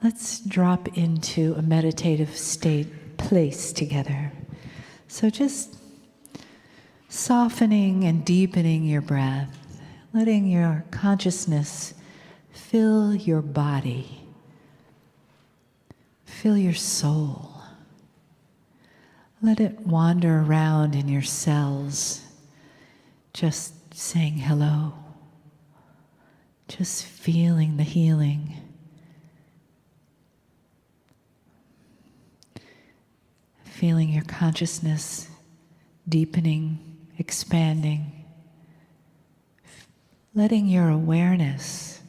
let's drop into a meditative place together. So just softening and deepening your breath, letting your consciousness fill your body, fill your soul. Let it wander around in your cells, just saying hello, just feeling the healing. Feeling your consciousness deepening, expanding, letting your awareness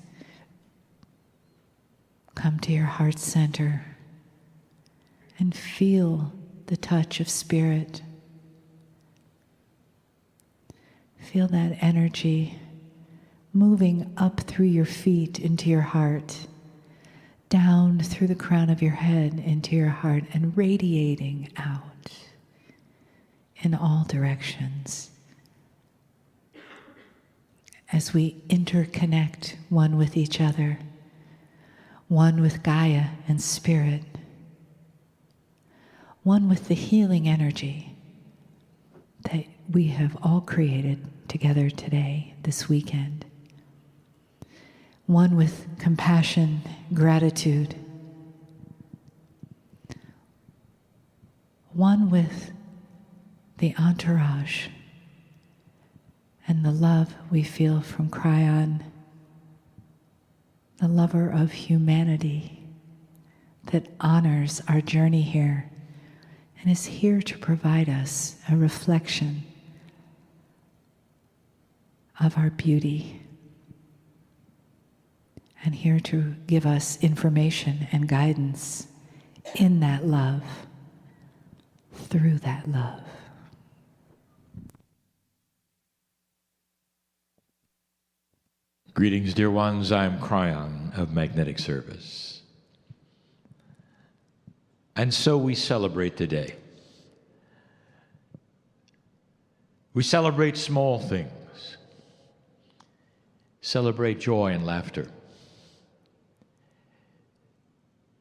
come to your heart center and feel the touch of spirit. Feel that energy moving up through your feet into your heart, down through the crown of your head into your heart, and radiating out in all directions as we interconnect one with each other, one with Gaia and Spirit, one with the healing energy that we have all created together today, this weekend. One with compassion, gratitude. One with the entourage and the love we feel from Kryon, the lover of humanity that honors our journey here and is here to provide us a reflection of our beauty and here to give us information and guidance in that love, through that love. Greetings, dear ones. I'm Kryon of Magnetic Service. And so we celebrate today. We celebrate small things. Celebrate joy and laughter.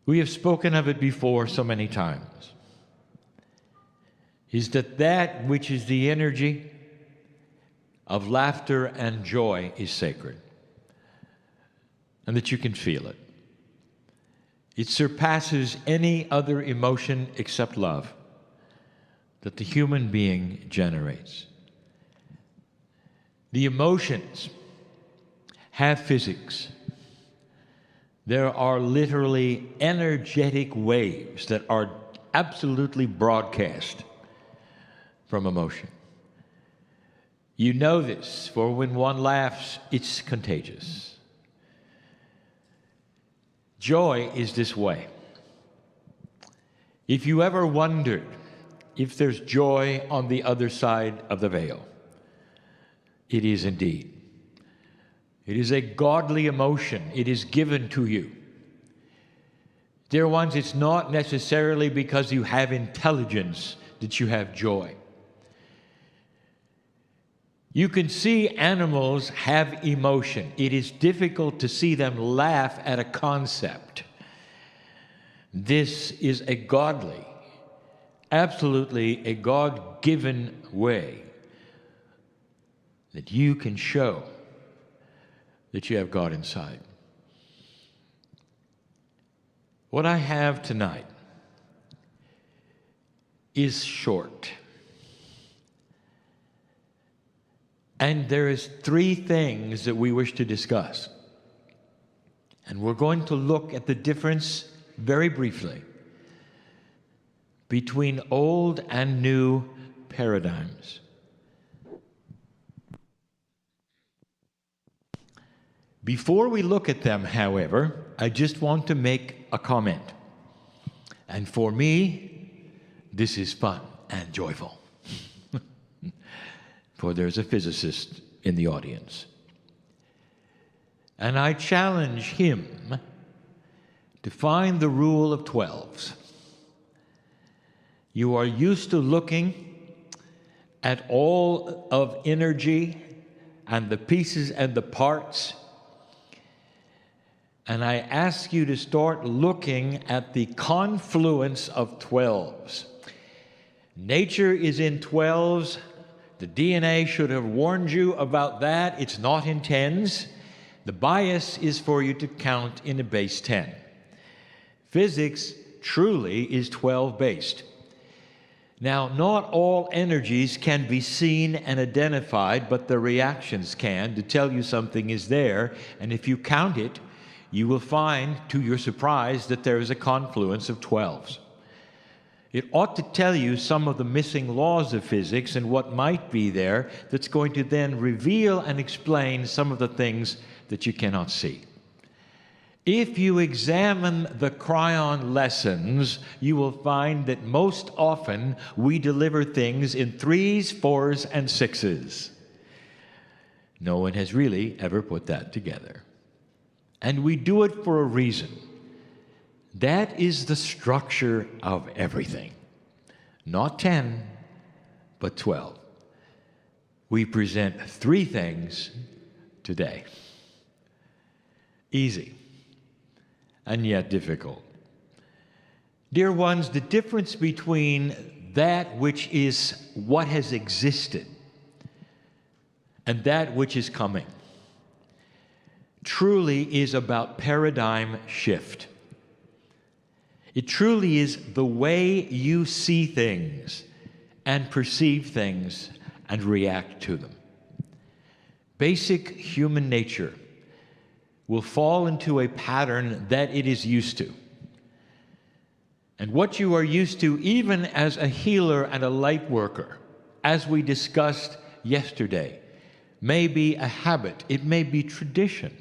We have spoken of it before so many times. Is that which is the energy of laughter and joy is sacred, and that you can feel it. It surpasses any other emotion except love that the human being generates. The emotions have physics. There are literally energetic waves that are absolutely broadcast from emotion. You know this, for when one laughs, it's contagious. Joy is this way. If you ever wondered if there's joy on the other side of the veil, it is indeed. It is a godly emotion. It is given to you. Dear ones, it's not necessarily because you have intelligence that you have joy. You can see animals have emotion. It is difficult to see them laugh at a concept. This is a godly, absolutely a God-given way that you can show that you have God inside. What I have tonight is short. And there is 3 things that we wish to discuss. And we're going to look at the difference very briefly between old and new paradigms. Before we look at them, however, I just want to make a comment. And for me, this is fun and joyful. For there's a physicist in the audience. And I challenge him to find the rule of 12s. You are used to looking at all of energy and the pieces and the parts And I ask you to start looking at the confluence of 12s. Nature is in 12s. The DNA should have warned you about that. It's not in 10s. The bias is for you to count in a base 10. Physics truly is 12-based. Now, not all energies can be seen and identified, but the reactions can to tell you something is there. And if you count it, you will find, to your surprise, that there is a confluence of 12s. It ought to tell you some of the missing laws of physics and what might be there that's going to then reveal and explain some of the things that you cannot see. If you examine the Kryon lessons, you will find that most often we deliver things in 3s, 4s, and 6s. No one has really ever put that together. And we do it for a reason. That is the structure of everything. Not 10, but 12. We present 3 things today. Easy. And yet difficult. Dear ones, the difference between that which is what has existed and that which is coming truly is about paradigm shift. It truly is the way you see things and perceive things and react to them. Basic human nature will fall into a pattern that it is used to. And what you are used to, even as a healer and a light worker, as we discussed yesterday, may be a habit, it may be tradition,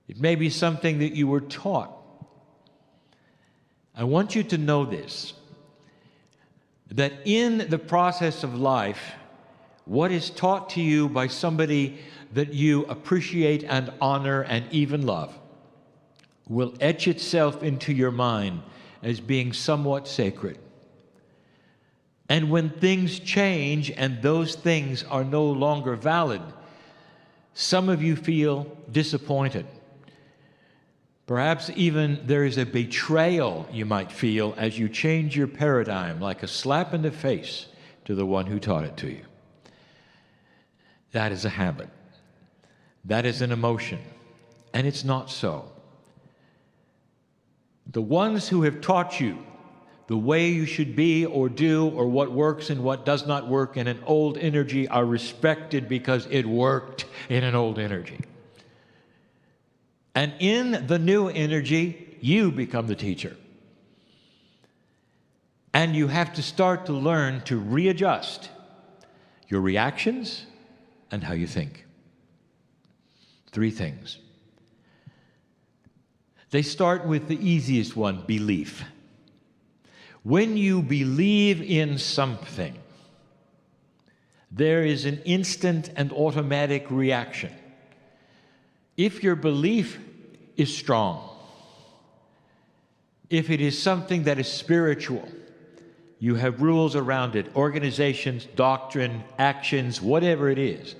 it may be something that you were taught. I want you to know this, that in the process of life, what is taught to you by somebody that you appreciate and honor and even love will etch itself into your mind as being somewhat sacred. And when things change and those things are no longer valid, some of you feel disappointed. Perhaps even there is a betrayal you might feel as you change your paradigm, like a slap in the face to the one who taught it to you. That is a habit. That is an emotion, and it's not so. The ones who have taught you the way you should be or do or what works and what does not work in an old energy are respected because it worked in an old energy. And in the new energy, you become the teacher. And you have to start to learn to readjust your reactions and how you think. 3 things. They start with the easiest one, belief. When you believe in something, there is an instant and automatic reaction. If your belief is strong, if it is something that is spiritual, you have rules around it, organizations, doctrine, actions, whatever it is.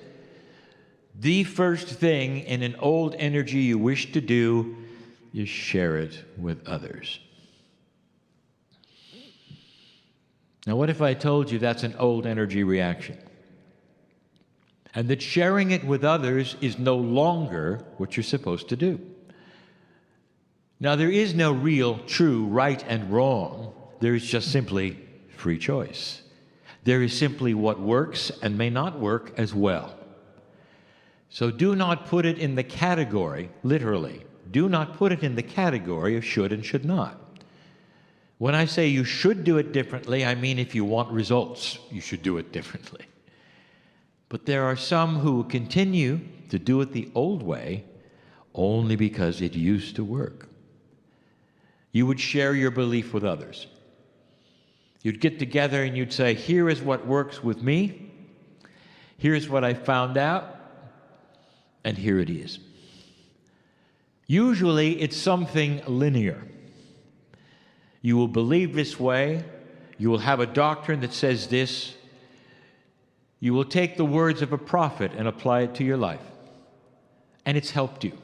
The first thing in an old energy you wish to do is share it with others. Now, what if I told you that's an old energy reaction? And that sharing it with others is no longer what you're supposed to do. Now, there is no real, true, right and wrong. There is just simply free choice. There is simply what works and may not work as well. So do not put it in the category, literally, do not put it in the category of should and should not. When I say you should do it differently, I mean if you want results, you should do it differently. But there are some who continue to do it the old way only because it used to work. You would share your belief with others. You'd get together and you'd say, here is what works with me, here's what I found out, and here it is. Usually it's something linear. You will believe this way, you will have a doctrine that says this, you will take the words of a prophet and apply it to your life. And it's helped you.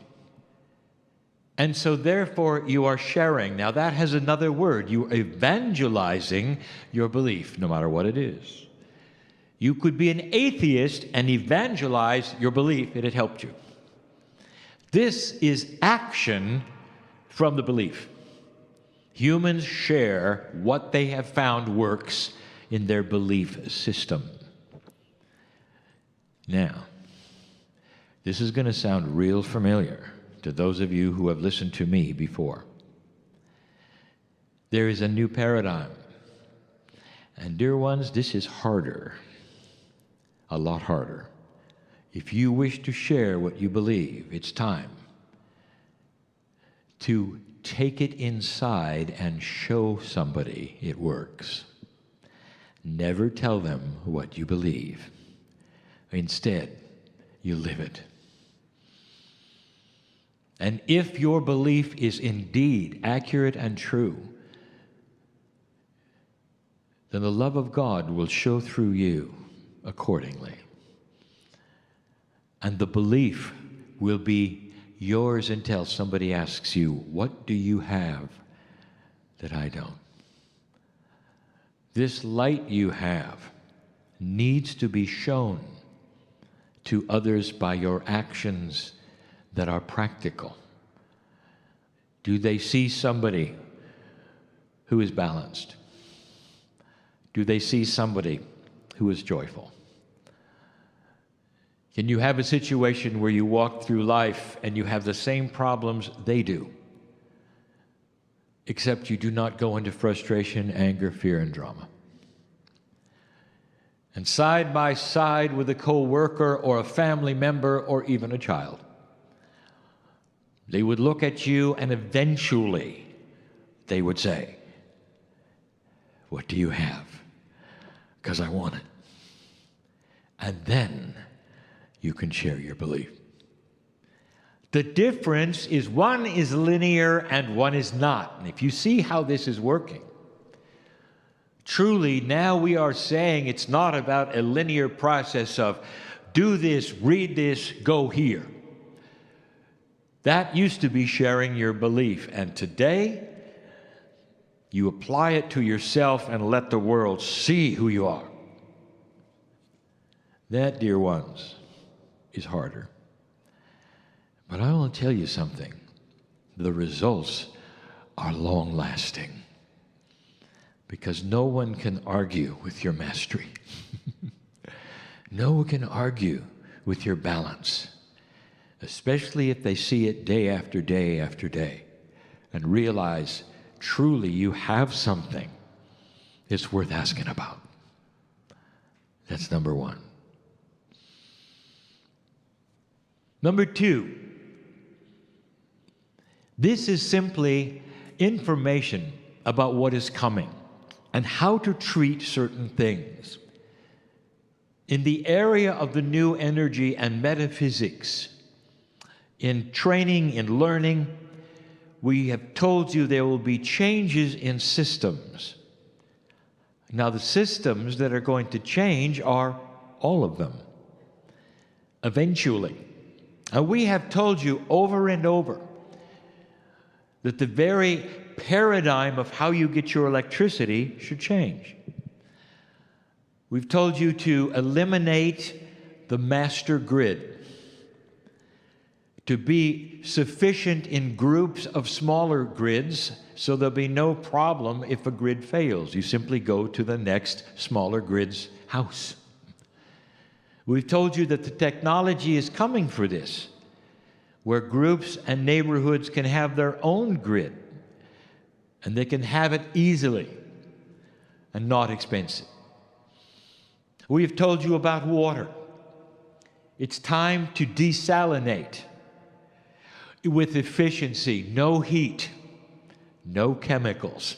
And so therefore you are sharing. Now that has another word. You are evangelizing your belief, no matter what it is. You could be an atheist and evangelize your belief. It had helped you. This is action from the belief. Humans share what they have found works in their belief system. Now, this is going to sound real familiar to those of you who have listened to me before. There is a new paradigm. And dear ones, this is harder, a lot harder. If you wish to share what you believe, it's time to take it inside and show somebody it works. Never tell them what you believe. Instead, you live it. And if your belief is indeed accurate and true, then the love of God will show through you accordingly. And the belief will be yours until somebody asks you, what do you have that I don't? This light you have needs to be shown to others by your actions that are practical. Do they see somebody who is balanced? Do they see somebody who is joyful? Can you have a situation where you walk through life and you have the same problems they do, except you do not go into frustration, anger, fear, and drama? And side by side with a co-worker or a family member or even a child, they would look at you and eventually they would say, what do you have? Because I want it. And then you can share your belief. The difference is one is linear and one is not. And if you see how this is working, truly now we are saying it's not about a linear process of do this, read this, go here. That used to be sharing your belief. And today, you apply it to yourself and let the world see who you are. That, dear ones, is harder. But I want to tell you something. The results are long-lasting. Because no one can argue with your mastery. No one can argue with your balance. Especially if they see it day after day after day and realize truly you have something it's worth asking about. That's number one. Number two, this is simply information about what is coming and how to treat certain things. In the area of the new energy and metaphysics, in training, in learning, we have told you there will be changes in systems. Now, the systems that are going to change are all of them, eventually. And we have told you over and over that the very paradigm of how you get your electricity should change. We've told you to eliminate the master grid, to be sufficient in groups of smaller grids so there'll be no problem if a grid fails. You simply go to the next smaller grid's house. We've told you that the technology is coming for this, where groups and neighborhoods can have their own grid, and they can have it easily and not expensive. We've told you about water. It's time to desalinate with efficiency, no heat, no chemicals.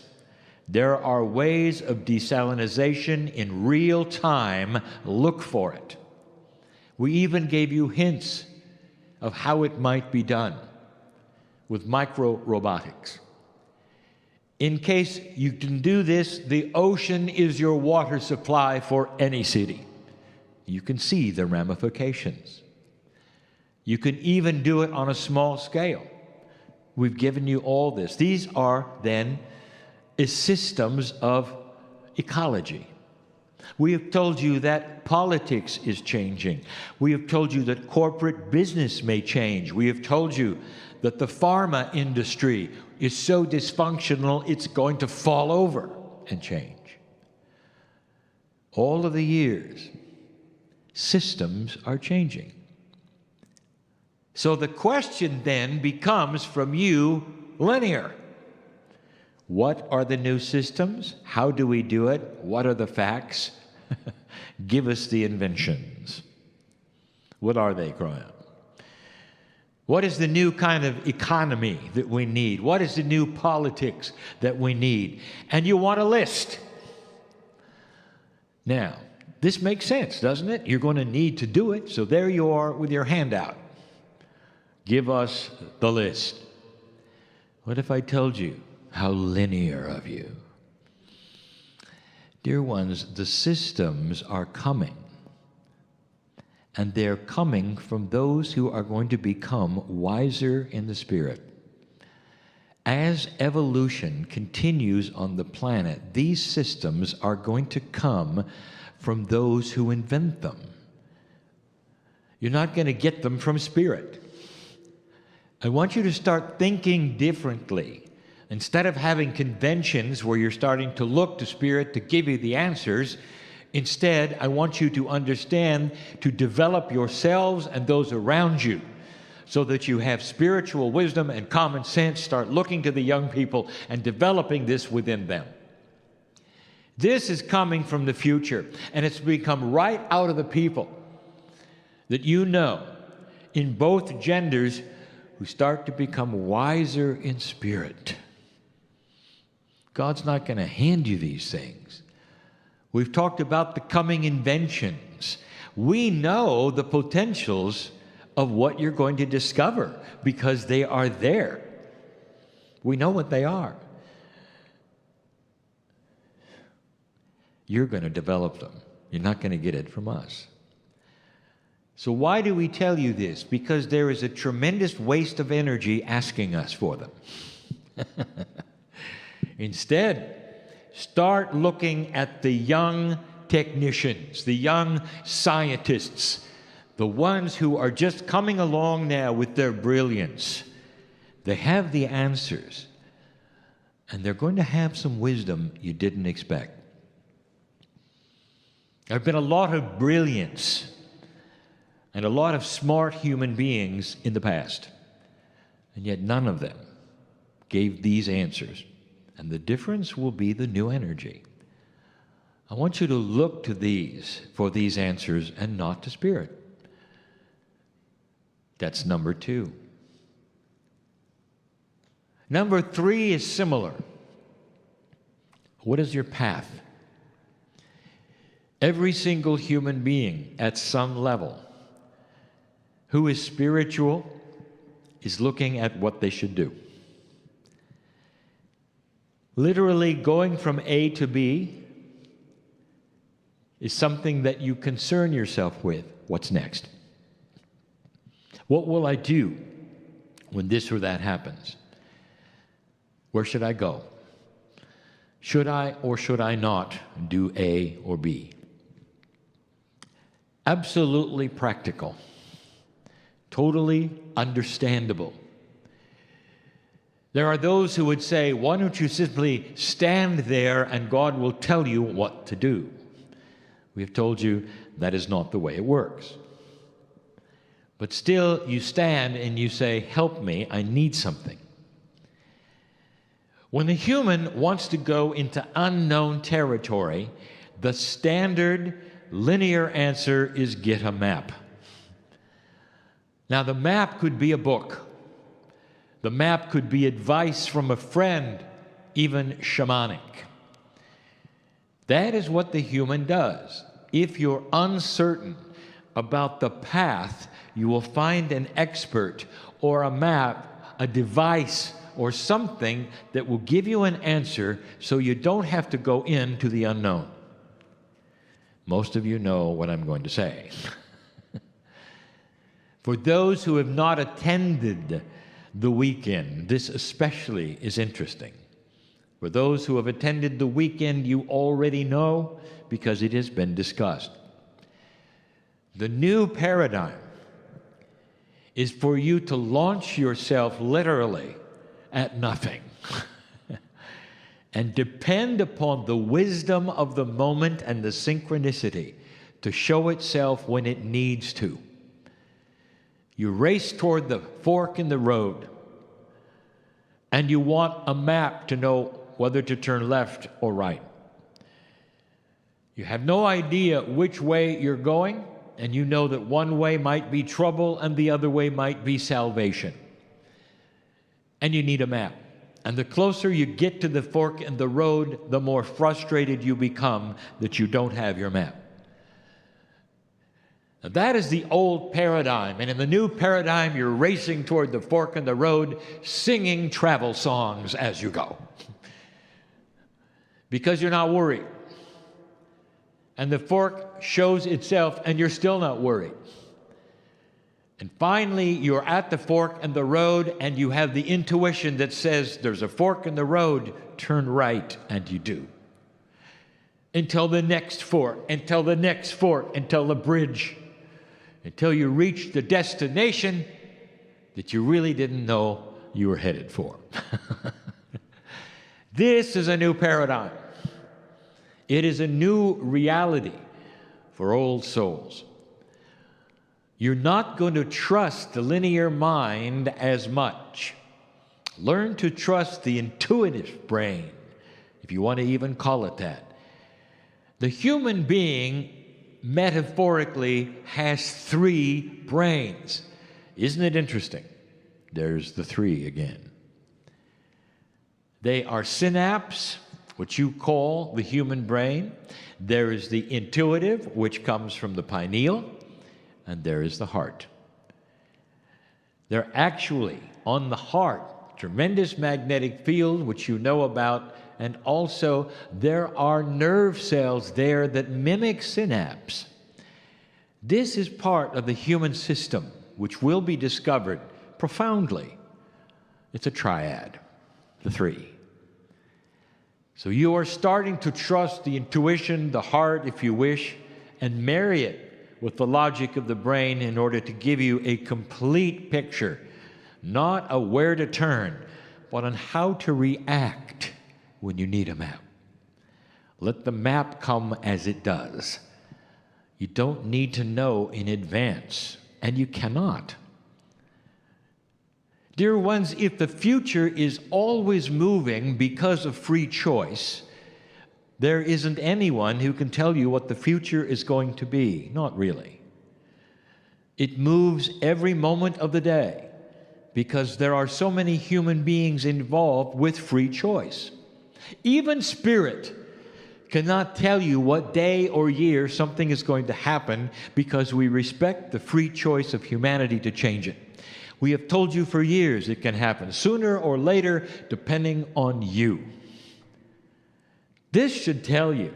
There are ways of desalinization in real time. Look for it. We even gave you hints of how it might be done with micro-robotics. In case you can do this, the ocean is your water supply for any city. You can see the ramifications. You can even do it on a small scale. We've given you all this. These are then systems of ecology. We have told you that politics is changing. We have told you that corporate business may change. We have told you that the pharma industry is so dysfunctional it's going to fall over and change. All of the years, systems are changing. So the question then becomes from you, linear. What are the new systems? How do we do it? What are the facts? Give us the inventions. What are they, Kryon? What is the new kind of economy that we need? What is the new politics that we need? And you want a list. Now, this makes sense, doesn't it? You're going to need to do it, so there you are with your hand out. Give us the list. What if I told you how linear of you? Dear ones, the systems are coming. And they're coming from those who are going to become wiser in the Spirit. As evolution continues on the planet, these systems are going to come from those who invent them. You're not going to get them from Spirit. I want you to start thinking differently. Instead of having conventions where you're starting to look to Spirit to give you the answers, instead, I want you to understand to develop yourselves and those around you so that you have spiritual wisdom and common sense. Start looking to the young people and developing this within them. This is coming from the future, and it's become right out of the people that you know in both genders who start to become wiser in spirit. God's not going to hand you these things. We've talked about the coming inventions. We know the potentials of what you're going to discover because they are there. We know what they are. You're going to develop them. You're not going to get it from us. So why do we tell you this? Because there is a tremendous waste of energy asking us for them. Instead, start looking at the young technicians, the young scientists, the ones who are just coming along now with their brilliance. They have the answers, and they're going to have some wisdom you didn't expect. There have been a lot of brilliance and a lot of smart human beings in the past, and yet none of them gave these answers. And the difference will be the new energy. I want you to look to these for these answers and not to Spirit. That's number 2. Number 3 is similar. What is your path? Every single human being at some level who is spiritual is looking at what they should do. Literally going from A to B is something that you concern yourself with. What's next? What will I do when this or that happens? Where should I go? Should I or should I not do A or B? Absolutely practical. Totally understandable. There are those who would say, why don't you simply stand there and God will tell you what to do? We have told you that is not the way it works. But still, you stand and you say, help me, I need something. When the human wants to go into unknown territory, the standard linear answer is get a map. Now, the map could be a book. The map could be advice from a friend, even shamanic. That is what the human does. If you're uncertain about the path, you will find an expert or a map, a device, or something that will give you an answer so you don't have to go into the unknown. Most of you know what I'm going to say. For those who have not attended the weekend. This especially is interesting. For those who have attended the weekend, you already know because it has been discussed. The new paradigm is for you to launch yourself literally at nothing and depend upon the wisdom of the moment and the synchronicity to show itself when it needs to. You race toward the fork in the road, and you want a map to know whether to turn left or right. You have no idea which way you're going, and you know that one way might be trouble and the other way might be salvation. And you need a map. And the closer you get to the fork in the road, the more frustrated you become that you don't have your map. Now, that is the old paradigm. And in the new paradigm, you're racing toward the fork in the road, singing travel songs as you go. Because you're not worried. And the fork shows itself, and you're still not worried. And finally, you're at the fork in the road, and you have the intuition that says, there's a fork in the road, turn right, and you do. Until the next fork, until the next fork, until the bridge, until you reach the destination that you really didn't know you were headed for. This is a new paradigm. It is a new reality for old souls. You're not going to trust the linear mind as much. Learn to trust the intuitive brain, if you want to even call it that. The human being, metaphorically, has 3 brains. Isn't it interesting? There's the 3 again. They are synapse, which you call the human brain. There is the intuitive, which comes from the pineal, and there is the heart. They're actually on the heart, tremendous magnetic field, which you know about, and also there are nerve cells there that mimic synapse. This is part of the human system, which will be discovered profoundly. It's a triad, the 3. So you are starting to trust the intuition, the heart, if you wish, and marry it with the logic of the brain in order to give you a complete picture, not of where to turn, but on how to react when you need a map. Let the map come as it does. You don't need to know in advance, and you cannot. Dear ones, if the future is always moving because of free choice, there isn't anyone who can tell you what the future is going to be. Not really. It moves every moment of the day because there are so many human beings involved with free choice. Even spirit cannot tell you what day or year something is going to happen because we respect the free choice of humanity to change it. We have told you for years it can happen sooner or later, depending on you. This should tell you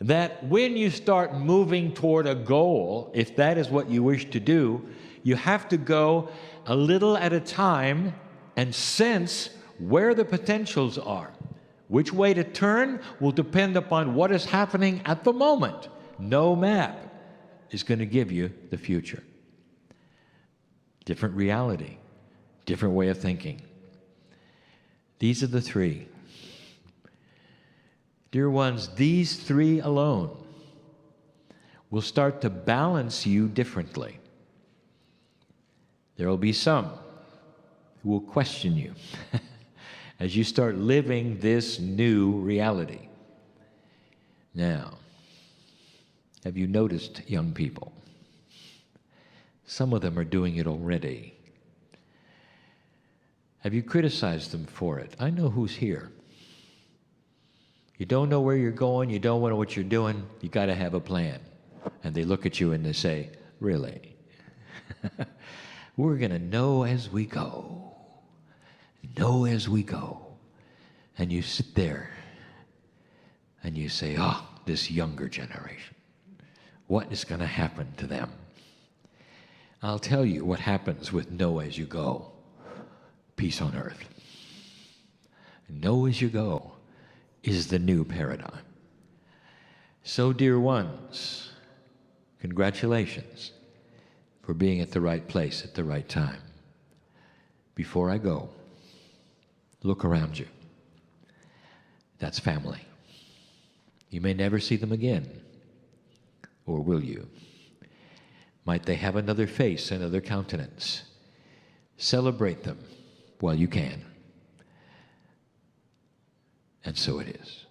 that when you start moving toward a goal, if that is what you wish to do, you have to go a little at a time and sense where the potentials are. Which way to turn will depend upon what is happening at the moment. No map is going to give you the future. Different reality, different way of thinking. These are the 3. Dear ones, these 3 alone will start to balance you differently. There will be some who will question you as you start living this new reality. Now, have you noticed, young people? Some of them are doing it already. Have you criticized them for it? I know who's here. You don't know where you're going, you don't know what you're doing, you got to have a plan. And they look at you and they say, really? We're going to know as we go. Know as we go. And you sit there and you say, this younger generation, what is going to happen to them? I'll tell you what happens with know as you go. Peace on earth. Know as you go is the new paradigm. So, dear ones, congratulations for being at the right place at the right time. Before I go, look around you. That's family. You may never see them again, or will you? Might they have another face, another countenance? Celebrate them while you can. And so it is.